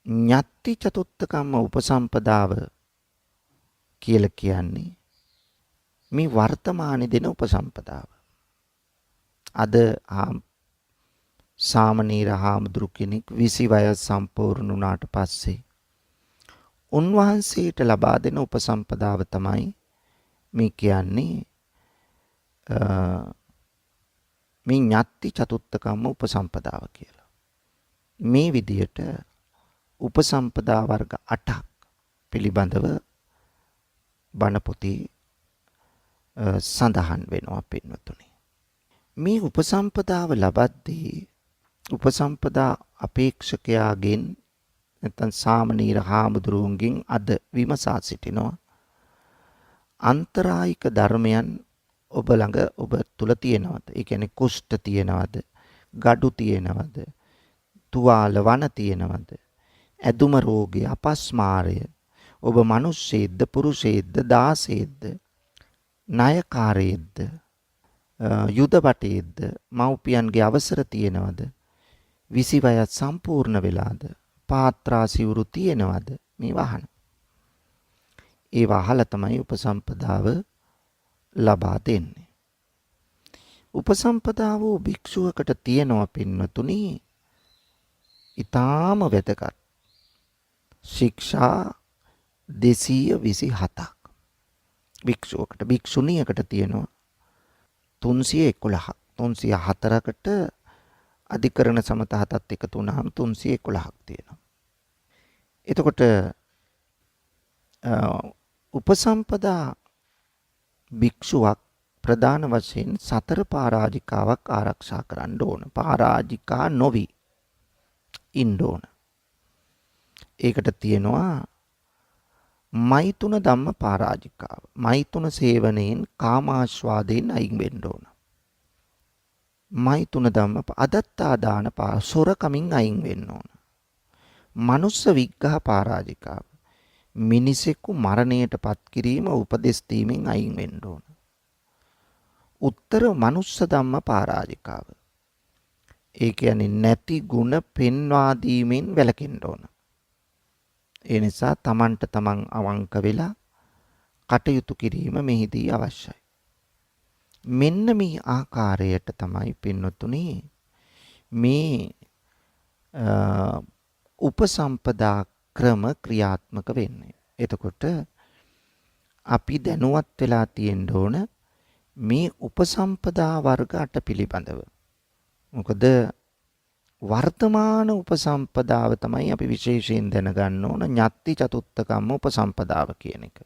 ඤත්ති චතුත්ථකම්ම උපසම්පදාව කියලා කියන්නේ මේ වර්තමානයේ දෙන උපසම්පදාව. අද සාමණේර හාමුදුරු කෙනෙක් 20 වයස් සම්පූර්ණ වුණාට පස්සේ උන්වහන්සේට ලබා දෙන උපසම්පදාව තමයි මේ කියන්නේ මේ ඤත්ති චතුත්ථකම්ම උපසම්පදාව කියලා. මේ විදියට උපසම්පදා වර්ග 8ක් පිළිබඳව බණ පොතේ සඳහන් වෙනවා පින්වතුනි. මේ උපසම්පදාව ලබද්දී උපසම්පදා අපේක්ෂකයාගෙන් නැත්නම් සාමණේර හාමුදුරුවන්ගෙන් අද විමසා සිටිනවා අන්තරායික ධර්මයන් ඔබ ළඟ ඔබ තුල තියෙනවද? ඒ කියන්නේ කුෂ්ඨ තියෙනවද? gadu තියෙනවද? තුවාල වන තියෙනවද? ඇදුම රෝගය, අපස්මාරය, ඔබ මිනිස්සෙක්ද පුරුෂයෙක්ද දාසයෙක්ද ණයකාරයෙක්ද යුද බටයෙක්ද මව්පියන්ගේ අවසර තියෙනවද? 20 වයස් සම්පූර්ණ වෙලාද? පාත්‍රා සිවුරු තියෙනවද? මේ වහන. ඒ වහල තමයි උපසම්පදාව ලබා දෙන්නේ. උපසම්පදාව භික්ෂුවකට තියෙනවා පින්වතුනි ඊටාම වැදගත් ශික්ෂා 227ක්. භික්ෂුවකට භික්ෂුණියකට තියෙනවා 311ක්. 304කට අධිකරණ සමත හතත් එකතු වුණාම 311ක් තියෙනවා. එතකොට උපසම්පදා භික්ෂුවක් ප්‍රධාන වශයෙන් 4 පරාජිකාවක් ආරක්ෂා කරන්න ඕන. පරාජිකා නොවි ඉන්න ඕන. ඒකට තියෙනවා මෛතුන ධම්ම පරාජිකාව. මෛතුන සේවනයෙන් කාමාශ්වාදයෙන් අයින් වෙන්න ඕන. මෛතුන ධම්ම අදත්තා දාන සොරකමින් අයින් වෙන්න ඕන. මනුස්ස විග්ඝහ පරාජිකාව. මිනිසෙකු මරණයට පත් කිරීම උපදෙස් දීමෙන් අයින් වෙන්න ඕන. උත්තර මනුස්ස ධම්ම පරාජිකාව. ඒ කියන්නේ නැති ಗುಣ පෙන්වා දීමෙන් වැළකෙන්න ඕන. ඒ නිසා තමන්ට තමන් අවංක වෙලා කටයුතු කිරීම මෙහිදී අවශ්‍යයි. මෙන්න මේ ආකාරයට තමයි පින්නතුනි මේ උපසම්පදා ක්‍රම ක්‍රියාත්මක වෙන්නේ. එතකොට අපි දැනුවත් වෙලා තියෙන්න ඕන මේ උපසම්පදා වර්ග 8 පිළිබඳව. මොකද වර්තමාන උපසම්පදාව තමයි අපි විශේෂයෙන් දැනගන්න ඕන ඤත්ති චතුත්ථකම්ම උපසම්පදාව කියන එක.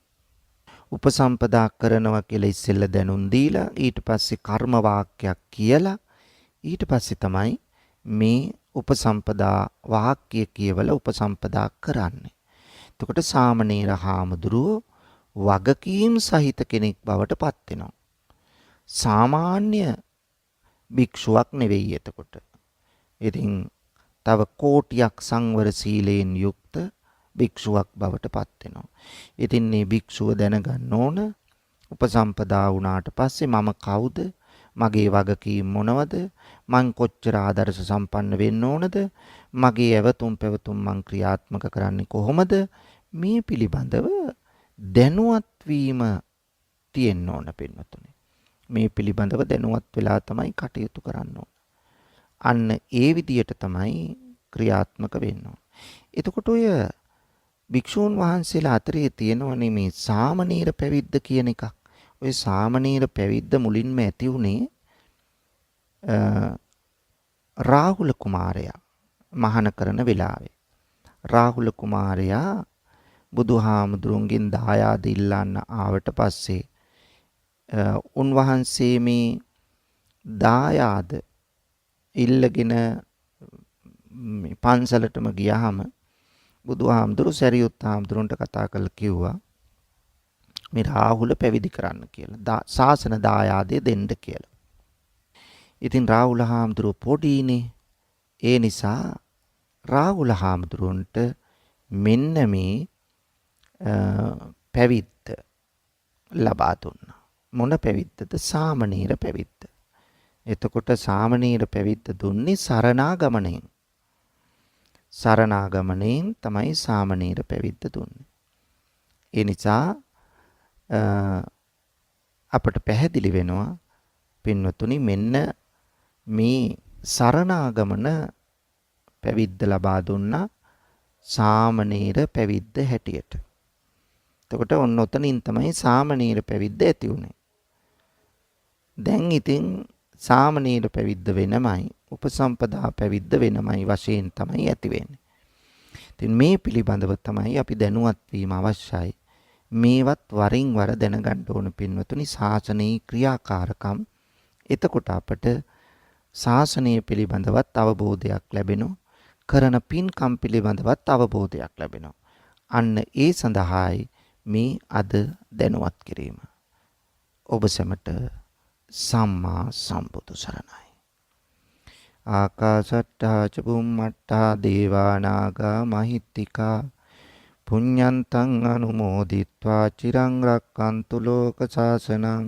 උපසම්පදා කරනවා කියලා ඉස්සෙල්ල දැනුම් දීලා ඊට පස්සේ කර්ම වාක්‍යයක් කියලා ඊට පස්සේ තමයි මේ උපසම්පදා වාක්‍ය කියවලා උපසම්පදා කරන්නේ. එතකොට සාමණේර හාමුදුරුවෝ වගකීම් සහිත කෙනෙක් බවට පත් වෙනවා. සාමාන්‍ය භික්ෂුවක් නෙවෙයි එතකොට. ඉතින් තව කෝටියක් සංවර සීලයෙන් යුක්ත භික්ෂුවක් බවට පත් වෙනවා. ඉතින් මේ භික්ෂුව දැනගන්න ඕන උපසම්පදා වුණාට පස්සේ මම කවුද? මගේ වගකීම් මොනවද? මං කොච්චර ආදර්ශ සම්පන්න වෙන්න ඕනද? මගේ ඇවතුම් පැවතුම් මං ක්‍රියාත්මක කරන්නේ කොහොමද? මේ පිළිබඳව දැනුවත් වීම තියෙන්න ඕන පින්වතුනි. මේ පිළිබඳව දැනුවත් වෙලා තමයි කටයුතු කරන්න ඕන. අන්න ඒ විදියට තමයි ක්‍රියාත්මක වෙන්න ඕන. එතකොට ඔය භික්ෂූන් වහන්සේලා අතරේ තියෙනවනේ මේ සාමණේර පැවිද්ද කියන එකක්. ඔය සාමණේර පැවිද්ද මුලින්ම ඇති උනේ රාහුල කුමාරයා මහාන කරන වෙලාවේ. රාහුල කුමාරයා බුදුහාමුදුරුන්ගෙන් දායාද ඉල්ලන්න ආවට පස්සේ උන්වහන්සේ මේ දායාද ඉල්ලගෙන පන්සලටම ගියාම බුදුහාමුදුරු සරියුත් හාමුදුරන්ට කතා කරලා කිව්වා මේ රාහුල පැවිදි කරන්න කියලා. ශාසන දායාදේ දෙන්න කියලා. ඉතින් රාහුල හාමුදුරුව පොඩිනේ. ඒ නිසා රාහුල හාමුදුරන්ට මෙන්න මේ පැවිද්ද ලබා දුන්නා. මොන පැවිද්දද? සාමණේර පැවිද්ද. එතකොට සාමණේර පැවිද්ද දුන්නේ සරණාගමණයෙන්. සරණාගමණයෙන් තමයි සාමණේර පැවිද්ද දුන්නේ. ඒ නිසා අපට පැහැදිලි වෙනවා පින්වතුනි මෙන්න මේ සරණාගමන පැවිද්ද ලබා දුන්නා සාමණේර පැවිද්ද හැටියට. එතකොට ඔන්න ඔතනින් තමයි සාමණේර පැවිද්ද ඇති උනේ. දැන් ඉතින් සාමණේර පැවිද්ද වෙනමයි උපසම්පදා පැවිද්ද වෙනමයි වශයෙන් තමයි ඇති වෙන්නේ. ඉතින් මේ පිළිබඳව තමයි අපි දැනුවත් වීම අවශ්‍යයි. මේවත් වරින් වර දැනගන්න ඕන පින්වතුනි ශාසනයේ ක්‍රියාකාරකම්. එතකොට අපට ශාසනය පිළිබඳවත් අවබෝධයක් ලැබෙනවා. කරන පින්කම් පිළිබඳවත් අවබෝධයක් ලැබෙනවා. අන්න ඒ සඳහායි මේ අද දැනුවත් කිරීම. ඔබ සැමට සම්මා සම්බුදු සරණයි. ආකාශට්ටා ච බුම්මට්ටා දේවා නාග මහිත්‍තිකා පුඤ්ඤන්තං අනුමෝදිත්වා චිරං රක්칸තු ලෝක සාසනං.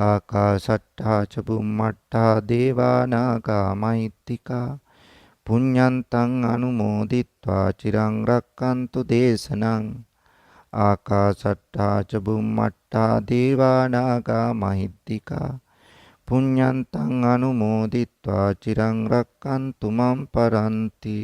ආකාශට්ටා ච බුම්මට්ටා දේවා නාග මහිත්‍තිකා පුඤ්ඤන්තං අනුමෝදිත්වා චිරං රක්칸තු දේශනං. ආකාශට්ටා ච බුම්මට්ටා දේවා නාග මහිත්‍තිකා පුඤ්ඤන්තං අනුමෝදිත්වා චිරං රක්칸තු මම් පරන්ති.